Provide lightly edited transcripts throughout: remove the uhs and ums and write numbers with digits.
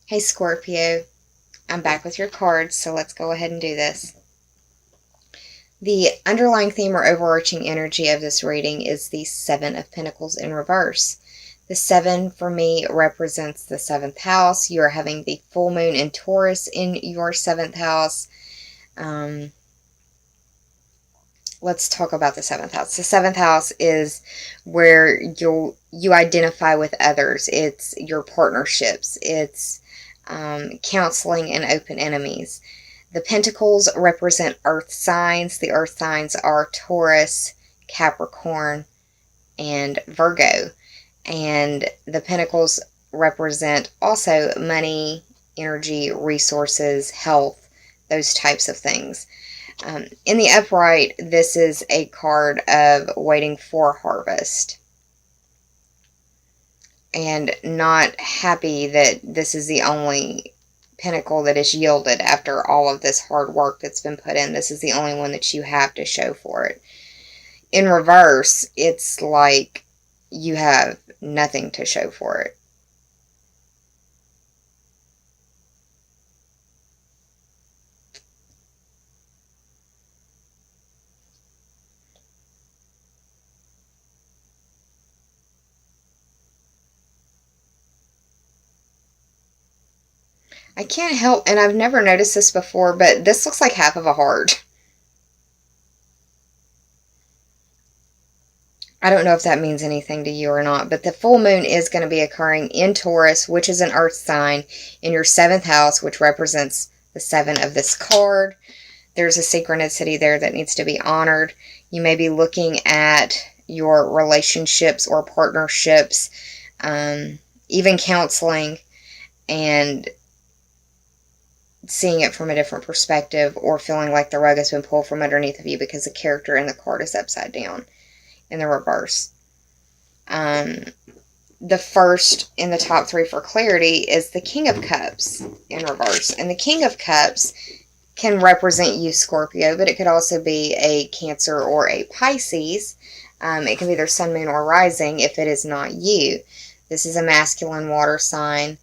Hey Scorpio, I'm back with your cards, so let's go ahead and do this. The underlying theme or overarching energy of this reading is the Seven of Pentacles in reverse. The 7 for me represents the 7th house. You are having the full moon in Taurus in your 7th house. Let's talk about the 7th house. The 7th house is where you identify with others. It's your partnerships. It's counseling and open enemies. The pentacles represent earth signs. The earth signs are Taurus, Capricorn, and Virgo. And the pentacles represent also money, energy, resources, health, those types of things. In the upright, this is a card of waiting for harvest and not happy that this is the only pentacle that is yielded after all of this hard work that's been put in. This is the only one that you have to show for it. In reverse, it's like you have nothing to show for it. I can't help, and I've never noticed this before, but this looks like half of a heart. I don't know if that means anything to you or not, but the full moon is going to be occurring in Taurus, which is an earth sign, in your 7th house, which represents the 7 of this card. There's a synchronicity there that needs to be honored. You may be looking at your relationships or partnerships, even counseling, and seeing it from a different perspective, or feeling like the rug has been pulled from underneath of you because the character in the card is upside down in the reverse. The first in the top 3 for clarity is the King of Cups in reverse. And the King of Cups can represent you, Scorpio, but it could also be a Cancer or a Pisces. It can be their sun, moon, or rising if it is not you. This is a masculine water sign.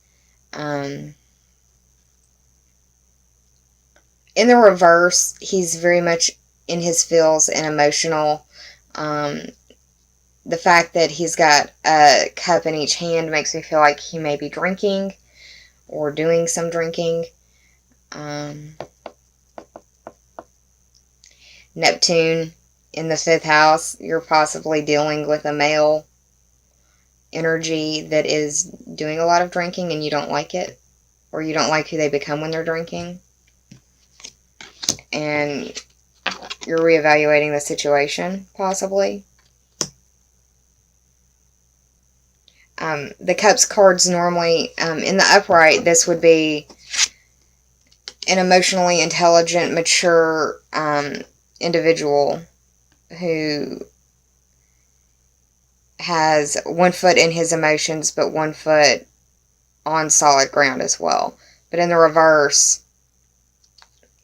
In the reverse, he's very much in his feels and emotional. The fact that he's got a cup in each hand makes me feel like he may be drinking or doing some drinking. Neptune in the 5th house, you're possibly dealing with a male energy that is doing a lot of drinking and you don't like it, or you don't like who they become when they're drinking. And you're reevaluating the situation, possibly. The Cups cards normally, in the upright, this would be an emotionally intelligent, mature individual who has one foot in his emotions, but one foot on solid ground as well. But in the reverse,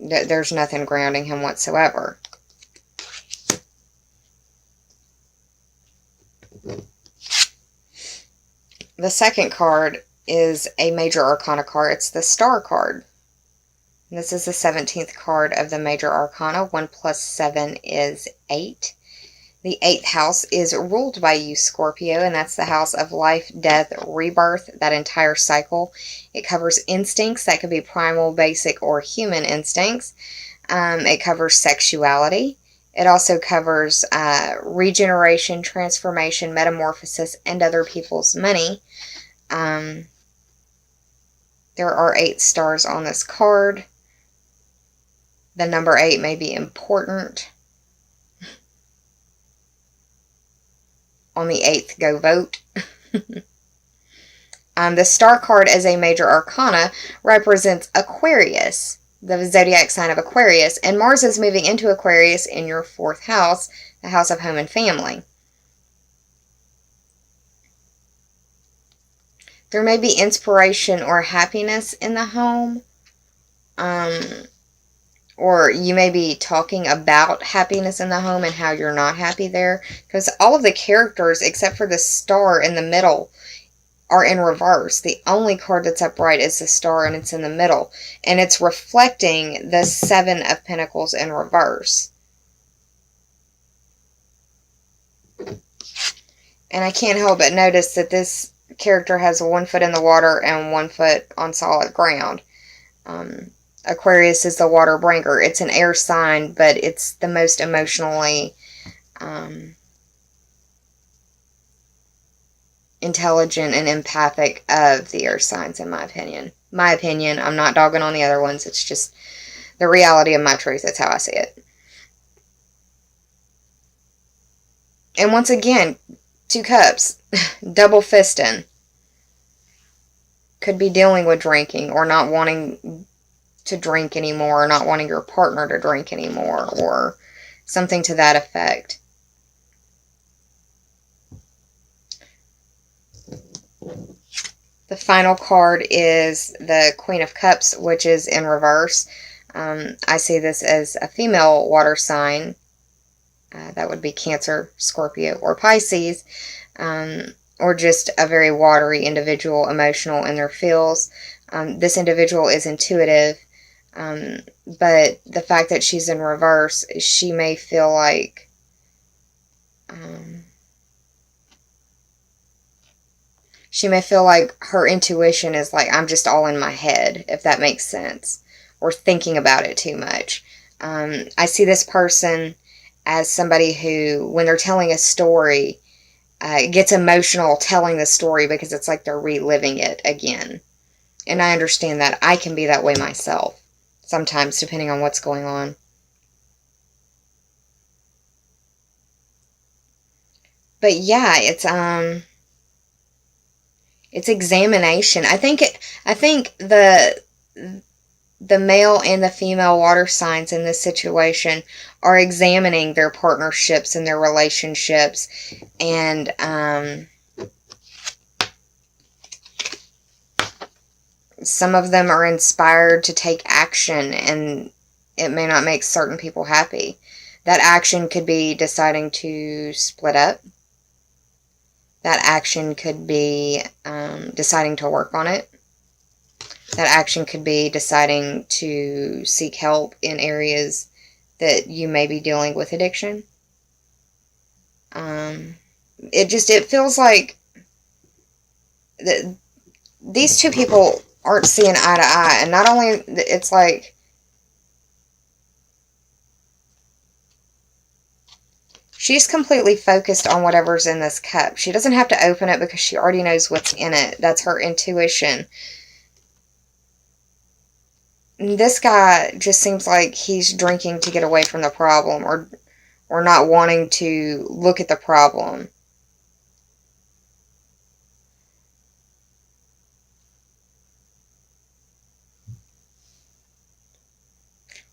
there's nothing grounding him whatsoever. The second card is a major arcana card. It's the Star card. And this is the 17th card of the major arcana. 1 plus 7 is 8. The 8th house is ruled by you, Scorpio, and that's the house of life, death, rebirth, that entire cycle. It covers instincts. That could be primal, basic, or human instincts. It covers sexuality. It also covers regeneration, transformation, metamorphosis, and other people's money. There are 8 stars on this card. The number 8 may be important. On the 8th, go vote. The Star card as a major arcana represents Aquarius, the zodiac sign of Aquarius, and Mars is moving into Aquarius in your 4th house, the house of home and family. There may be inspiration or happiness in the home, or you may be talking about happiness in the home and how you're not happy there, because all of the characters, except for the star in the middle, are in reverse. The only card that's upright is the Star, and it's in the middle. And it's reflecting the Seven of Pentacles in reverse. And I can't help but notice that this character has 1 foot in the water and 1 foot on solid ground. Aquarius is the water bringer. It's an air sign, but it's the most emotionally intelligent and empathic of the air signs, in my opinion. My opinion. I'm not dogging on the other ones. It's just the reality of my truth. That's how I see it. And once again, 2 cups. Double fisting. Could be dealing with drinking or not wanting to drink anymore, or not wanting your partner to drink anymore, or something to that effect. The final card is the Queen of Cups, which is in reverse. I see this as a female water sign. That would be Cancer, Scorpio, or Pisces. Or just a very watery individual, emotional in their feels. This individual is intuitive. But the fact that she's in reverse, she may feel like her intuition is like, I'm just all in my head, if that makes sense, or thinking about it too much. I see this person as somebody who, when they're telling a story, gets emotional telling the story because it's like they're reliving it again. And I understand that. I can be that way myself sometimes, depending on what's going on. But yeah, it's examination. I think the male and the female water signs in this situation are examining their partnerships and their relationships, and some of them are inspired to take action, and it may not make certain people happy. That action could be deciding to split up. That action could be deciding to work on it. That action could be deciding to seek help in areas that you may be dealing with addiction. It feels like these 2 people aren't seeing eye to eye. And not only, it's like, she's completely focused on whatever's in this cup. She doesn't have to open it because she already knows what's in it. That's her intuition. This guy just seems like he's drinking to get away from the problem, or not wanting to look at the problem.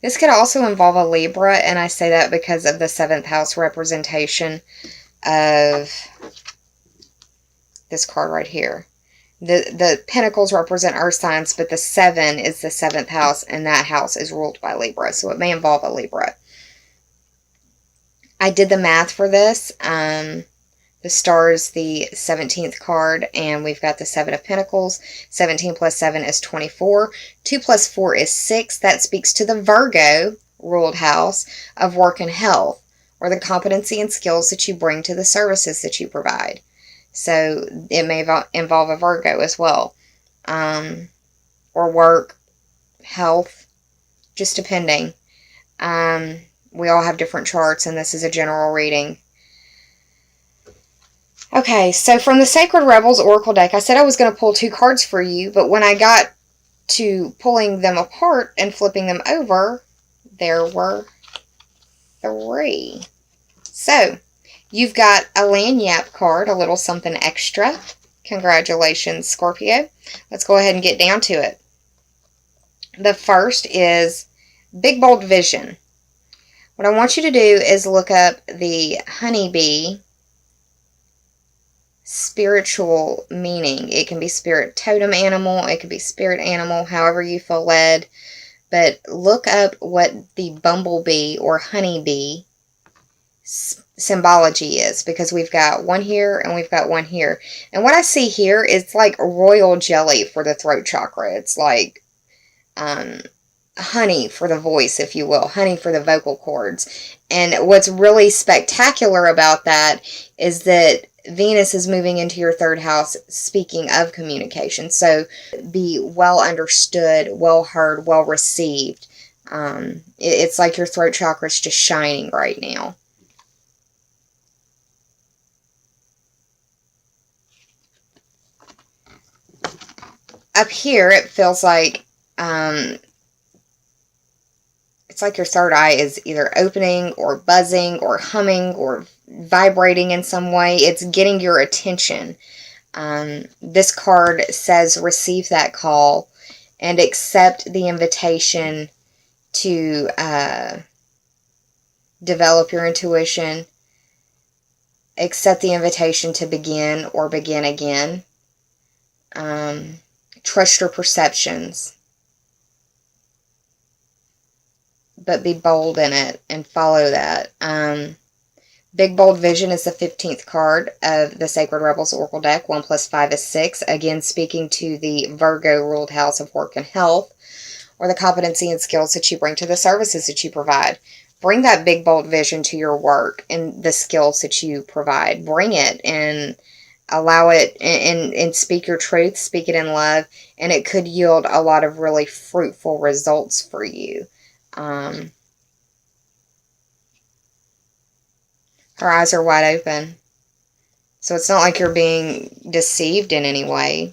This could also involve a Libra, and I say that because of the 7th house representation of this card right here. The pentacles represent earth signs, but the 7 is the 7th house, and that house is ruled by Libra, so it may involve a Libra. I did the math for this. The Star is the 17th card, and we've got the 7 of Pentacles. 17 plus 7 is 24. 2 plus 4 is 6. That speaks to the Virgo ruled house of work and health, or the competency and skills that you bring to the services that you provide. So it may involve a Virgo as well. Or work, health, just depending. We all have different charts, and this is a general reading. Okay, so from the Sacred Rebels Oracle deck, I said I was going to pull 2 cards for you, but when I got to pulling them apart and flipping them over, there were 3. So, you've got a Lanyap card, a little something extra. Congratulations, Scorpio. Let's go ahead and get down to it. The first is Big Bold Vision. What I want you to do is look up the honeybee spiritual meaning. It can be spirit totem animal, it could be spirit animal, however you feel led. But look up what the bumblebee or honeybee symbology is, because we've got one here and we've got one here. And what I see here is like royal jelly for the throat chakra. It's like honey for the voice, if you will, honey for the vocal cords. And what's really spectacular about that is that Venus is moving into your third house, speaking of communication. So be well understood, well heard, well received. It's like your throat chakra is just shining right now. Up here, it feels like it's like your third eye is either opening or buzzing or humming or vibrating in some way. It's getting your attention. This card says receive that call and accept the invitation to develop your intuition. Accept the invitation to begin or begin again. Trust your perceptions, but be bold in it and follow that. Big Bold Vision is the 15th card of the Sacred Rebels Oracle deck. 1 plus 5 is 6. Again, speaking to the Virgo ruled house of work and health, or the competency and skills that you bring to the services that you provide. Bring that big, bold vision to your work and the skills that you provide. Bring it and allow it and speak your truth, speak it in love, and it could yield a lot of really fruitful results for you. Her eyes are wide open. So it's not like you're being deceived in any way.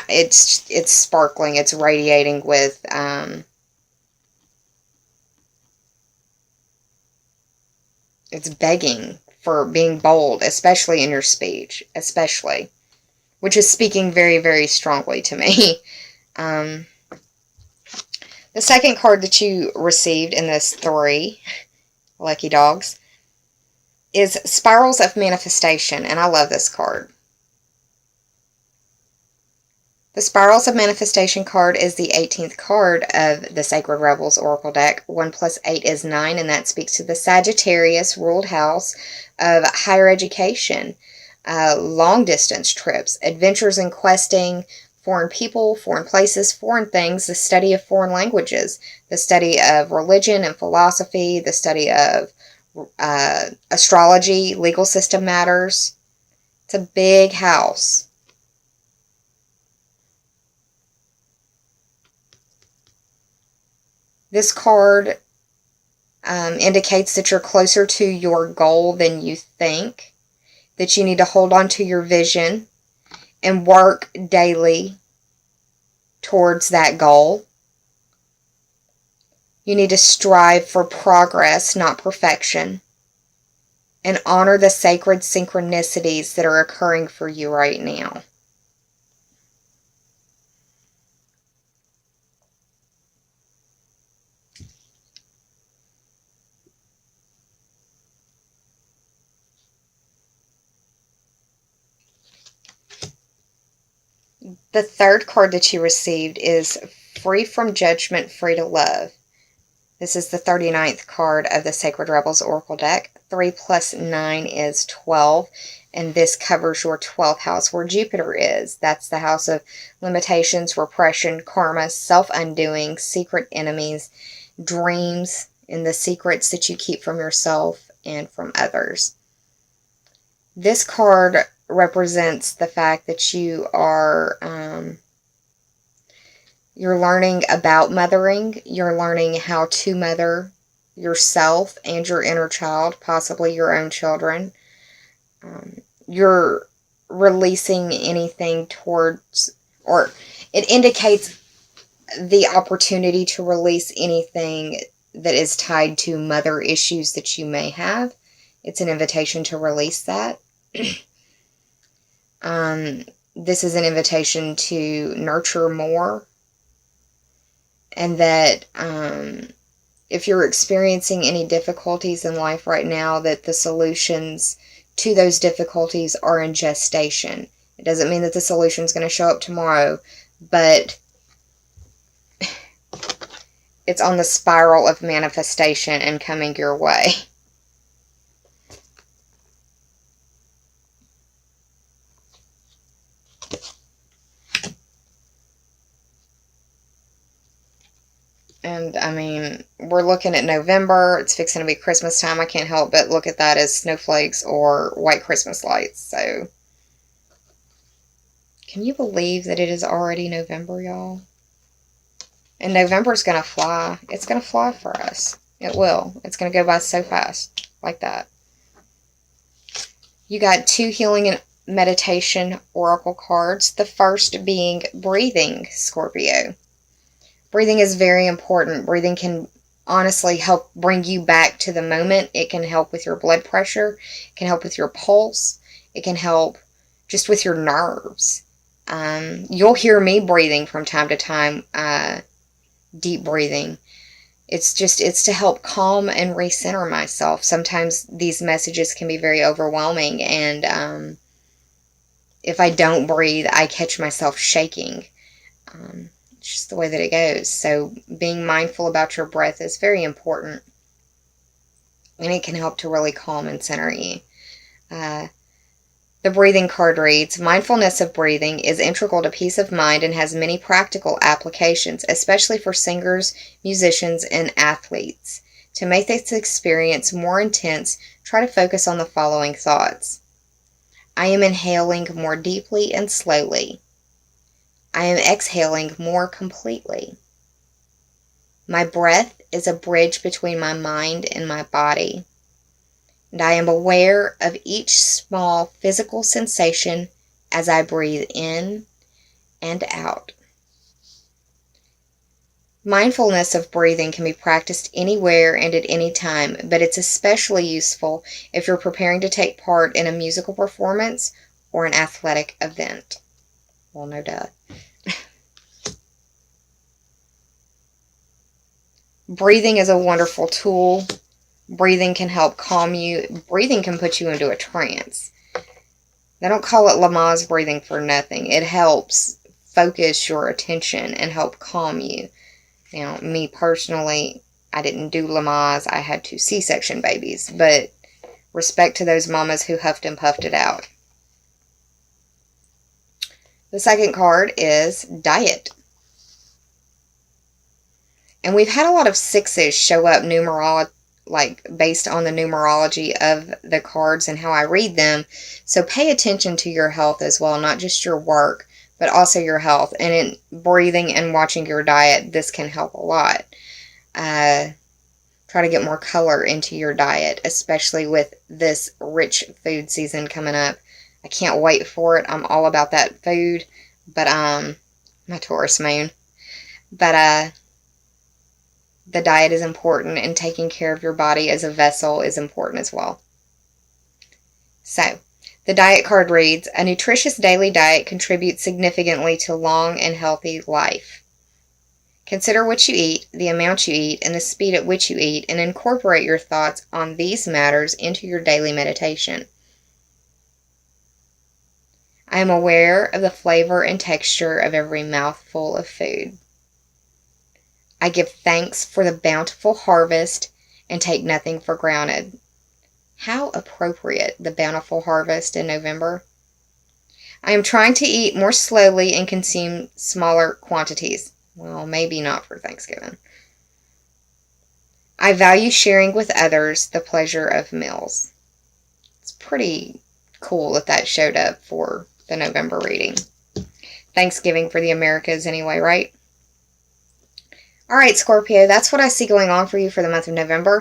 It's sparkling. It's radiating with it's begging for being bold, especially in your speech, especially, which is speaking very, very strongly to me. The second card that you received in this 3, lucky dogs, is Spirals of Manifestation, and I love this card. The Spirals of Manifestation card is the 18th card of the Sacred Rebels Oracle deck. 1 plus 8 is 9, and that speaks to the Sagittarius ruled house of higher education, long-distance trips, adventures in questing, foreign people, foreign places, foreign things, the study of foreign languages, the study of religion and philosophy, the study of astrology, legal system matters. It's a big house. This card indicates that you're closer to your goal than you think, that you need to hold on to your vision and work daily towards that goal. You need to strive for progress, not perfection, and honor the sacred synchronicities that are occurring for you right now. The third card that you received is Free from Judgment, Free to Love. This is the 39th card of the Sacred Rebels Oracle deck. 3 plus 9 is 12, and this covers your 12th house where Jupiter is. That's the house of limitations, repression, karma, self-undoing, secret enemies, dreams, and the secrets that you keep from yourself and from others. This card represents the fact that you are you're learning about mothering. You're learning how to mother yourself and your inner child, possibly your own children. You're releasing anything towards, or it indicates the opportunity to release anything that is tied to mother issues that you may have. It's an invitation to release that. This is an invitation to nurture more, and that if you're experiencing any difficulties in life right now, that the solutions to those difficulties are in gestation. It doesn't mean that the solution is going to show up tomorrow, but it's on the spiral of manifestation and coming your way. And, I mean, we're looking at November. It's fixing to be Christmas time. I can't help but look at that as snowflakes or white Christmas lights. So, can you believe that it is already November, y'all? And November's going to fly. It's going to fly for us. It will. It's going to go by so fast. Like that. You got 2 healing and meditation oracle cards. The first being breathing, Scorpio. Breathing is very important. Breathing can honestly help bring you back to the moment. It can help with your blood pressure. It can help with your pulse. It can help just with your nerves. You'll hear me breathing from time to time, deep breathing. It's to help calm and recenter myself. Sometimes these messages can be very overwhelming, and if I don't breathe, I catch myself shaking. It's just the way that it goes. So being mindful about your breath is very important. And it can help to really calm and center you. The breathing card reads, mindfulness of breathing is integral to peace of mind and has many practical applications, especially for singers, musicians, and athletes. To make this experience more intense, try to focus on the following thoughts. I am inhaling more deeply and slowly. I am exhaling more completely. My breath is a bridge between my mind and my body, and I am aware of each small physical sensation as I breathe in and out. Mindfulness of breathing can be practiced anywhere and at any time, but it's especially useful if you're preparing to take part in a musical performance or an athletic event. Well, no duh. Breathing is a wonderful tool. Breathing can help calm you. Breathing can put you into a trance. They don't call it Lamaze breathing for nothing. It helps focus your attention and help calm you. Now, me personally, I didn't do Lamaze. I had 2 C-section babies. But respect to those mamas who huffed and puffed it out. The second card is diet. And we've had a lot of 6s show up based on the numerology of the cards and how I read them. So pay attention to your health as well, not just your work, but also your health. And in breathing and watching your diet, this can help a lot. Try to get more color into your diet, especially with this rich food season coming up. I can't wait for it. I'm all about that food, but my Taurus moon. But the diet is important, and taking care of your body as a vessel is important as well. So, the diet card reads, a nutritious daily diet contributes significantly to long and healthy life. Consider what you eat, the amount you eat, and the speed at which you eat, and incorporate your thoughts on these matters into your daily meditation. I am aware of the flavor and texture of every mouthful of food. I give thanks for the bountiful harvest and take nothing for granted. How appropriate, the bountiful harvest in November. I am trying to eat more slowly and consume smaller quantities. Well, maybe not for Thanksgiving. I value sharing with others the pleasure of meals. It's pretty cool that showed up for the November reading. Thanksgiving for the Americas anyway, right? Alright, Scorpio, that's what I see going on for you for the month of November.